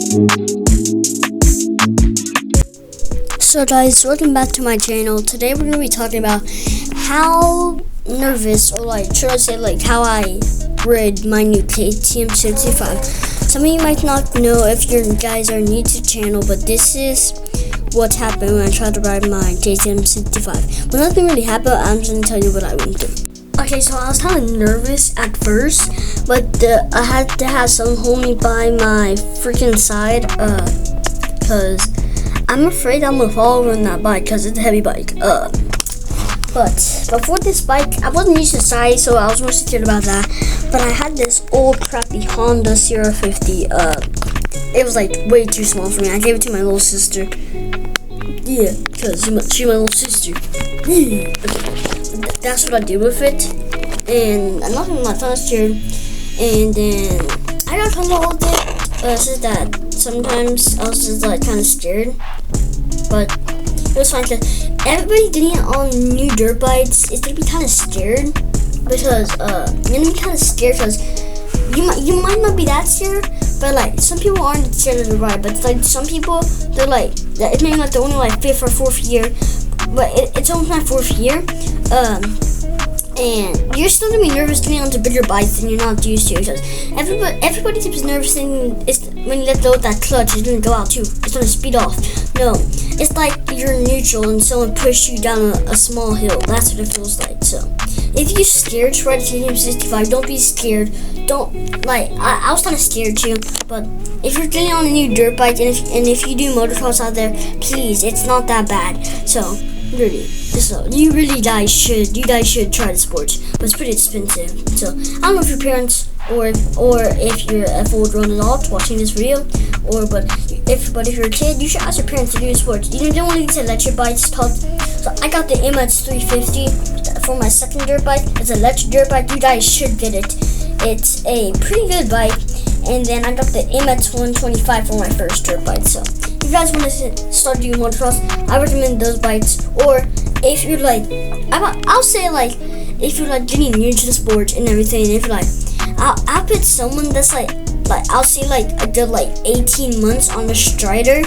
So guys, welcome back to my channel. Today we're going to be talking about how nervous, or like should I say like how I rid my new KTM 65. Some of you might not know if you guys are new to the channel, but this is what happened when I tried to ride my KTM 65. Well, nothing really happened. I'm just going to tell you what I went through. Okay, so I was kind of nervous at first, but I had to have someone hold me by my freaking side, because I'm afraid I'm gonna fall over on that bike because it's a heavy bike. But before this bike, I wasn't used to size, so I was more scared about that. But I had this old crappy Honda CR50. It was like way too small for me. I gave it to my little sister. Yeah, because she's my little sister. Okay, that's what I did with it. And I'm not gonna lie, I was scared. And then I got comfortable with it. Says that sometimes I was just like kind of scared, but it was fine because everybody getting on new dirt bikes is gonna be kind of scared, because you're gonna be kind of scared because you might not be that scared, but like some people aren't scared of the ride, but like some people, they're like, it may be like the only like 5th or 4th year, but it's almost my 4th year, and you're still gonna be nervous getting onto bigger bikes than you're not used to, because everybody keeps nervous thinking it's when you let go of that clutch, it's gonna go out too. It's gonna speed off. No, it's like you're neutral and someone pushed you down a small hill. That's what it feels like. So, if you're scared to ride a KTM 65, don't be scared. Don't like. I was kind of scared too, but if you're getting on a new dirt bike and if you do motocross out there, please, it's not that bad. So. Really, so you guys should try the sports, but it's pretty expensive. So I don't know if your parents or if you're an old grown adult watching this video, but if you're a kid, you should ask your parents to do sports. You don't want to get electric bikes taught. So I got the MX 350 for my second dirt bike. It's an electric dirt bike. You guys should get it. It's a pretty good bike. And then I got the MX 125 for my first dirt bike. So if you guys want to start doing motocross, I recommend those bikes. Or if you're like, I'll say like, if you're like getting new to the sport and everything, if you're like, I'll put someone that's like I'll say like a good like 18 months on the Strider.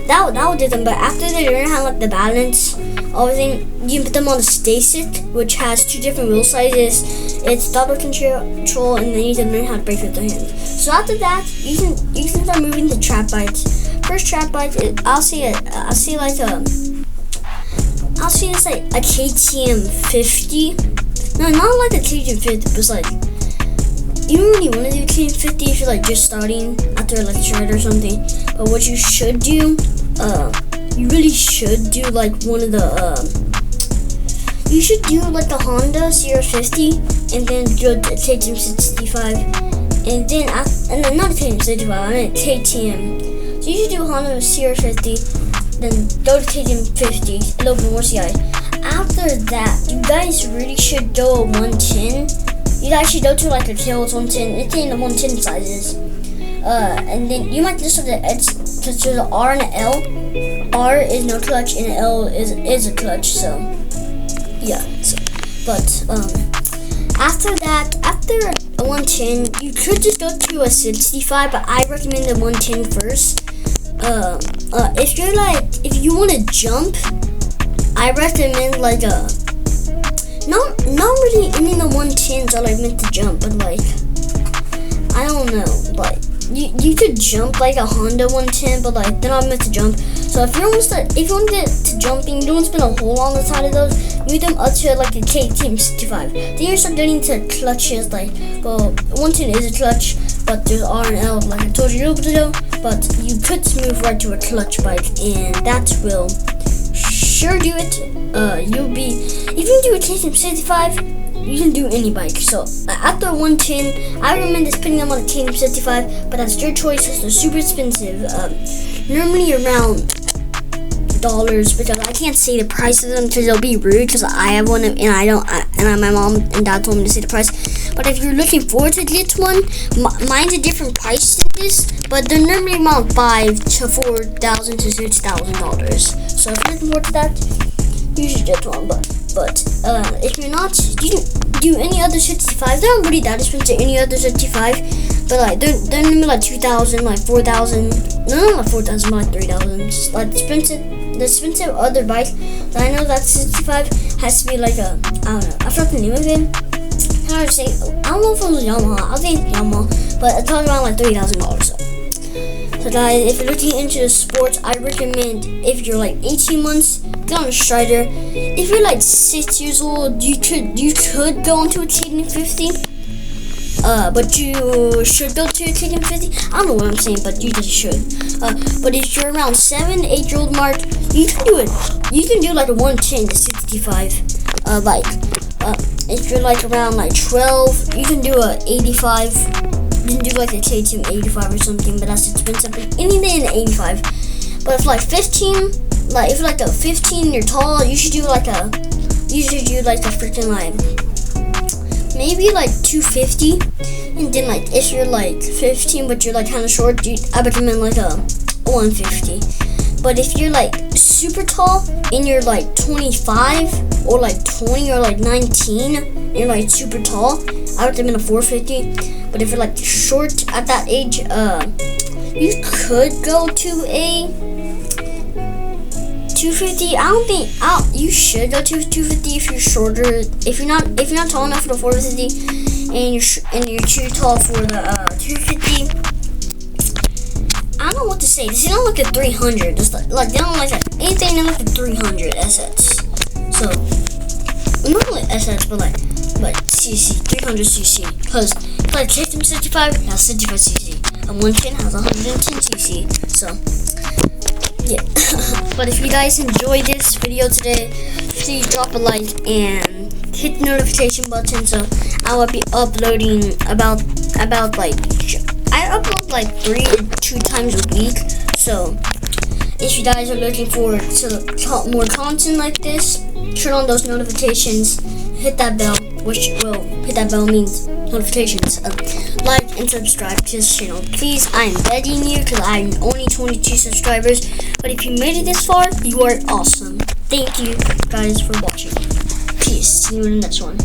That would do them. But after they learn how like the balance, everything, you put them on the Stasis, which has 2 different wheel sizes. It's double control, and then you can learn how to brake with the hand. So after that, you can start moving to trap bikes. First trap bike, I'll say it's like a KTM 50. No, not like a KTM 50, but it's like, you don't really want to do KTM 50 if you're like just starting after like a shred or something. But what you should do, you really should do like one of the you should do like the Honda CR50 and then go to KTM 65, and then not KTM 65, I meant KTM. So you should do Honda CR50, then go to KTM 50, a little bit more CI. After that, you guys really should go 110. You guys should go to like a KO's 110. It's in the 110 sizes. And then you might just have the edge, because there's an R and an L. R is no clutch and L is a clutch. So yeah. So, but after that, after a 110, you could just go to a 65, but I recommend the 110 first. If you want to jump, I recommend like a not really any of the 110s are like meant to jump, but like I don't know, like you could jump like a Honda 110, but like they're not meant to jump. So if you want to get to jumping, you don't want to spin a hole on the side of those. Move them up to like a KTM 65. Then you start getting to clutches. Like, well, 110 is a clutch, but there's R and L, like I told you a little bit ago. But you could move right to a clutch bike, and that will sure do it. If you do a KTM 65. You can do any bike. So after 110, I recommend just putting them on a KTM 65, but that's your choice because they're super expensive. Normally around dollars, because I can't say the price of them because it'll be rude, because I have one and I don't. My mom and dad told me to say the price. But if you're looking forward to get one, mine's a different price than this, but they're normally around $5,000 to $4,000 to $6,000. So if you're looking forward to that, you should get one. But if you're not, you can do any other 65. They're not really that expensive. Any other 65, But like they're maybe like 2,000, like 4,000. No, not like 4,000, but like 3,000. It's like the expensive other bike that I know that 65 has to be like a, I don't know, I forgot the name of it. How to say? I don't know if it was Yamaha. I'll say Yamaha, but it's probably around like $3,000. So guys, if you're looking into sports, I recommend if you're like 18 months, get on a Strider. If you're like 6 years old, you could go into a KTM 50. But you should go to a KTM 50. I don't know what I'm saying, but you just should. But if you're around 7, 8-year-old mark, you can do it. You can do like a 110 to 65. If you're like around like 12, you can do a 85. You can do like a KTM 85 or something, but that's expensive. But anything in 85. But if like 15, like if you're like a 15, you're tall, you should do like a freaking like maybe like 250. And then like if you're like 15 but you're like kind of short, I recommend like a 150. But if you're like super tall and you're like 25 or like 20 or like 19 and you're like super tall, I recommend a 450. But if you're like short at that age, you could go to a 250. You should go to 250 if you're shorter. If you're not tall enough for the 450 and you're too tall for the 250. I don't know what to say. This is not like a 300. Just like they don't like that. Anything in like a 300 SS. So not like SS, but CC 300 CC. Because like KTM 65 has 65 CC, and 110 has 110 CC. So yeah. But if you guys enjoyed this video today, please drop a like and hit the notification button. So I will be uploading about like. I upload like 3 or 2 times a week, so if you guys are looking forward to more content like this, turn on those notifications, hit that bell, hit that bell means notifications, like and subscribe to this channel. Please, I'm begging you because I'm only 22 subscribers, but if you made it this far, you are awesome. Thank you guys for watching. Peace. See you in the next one.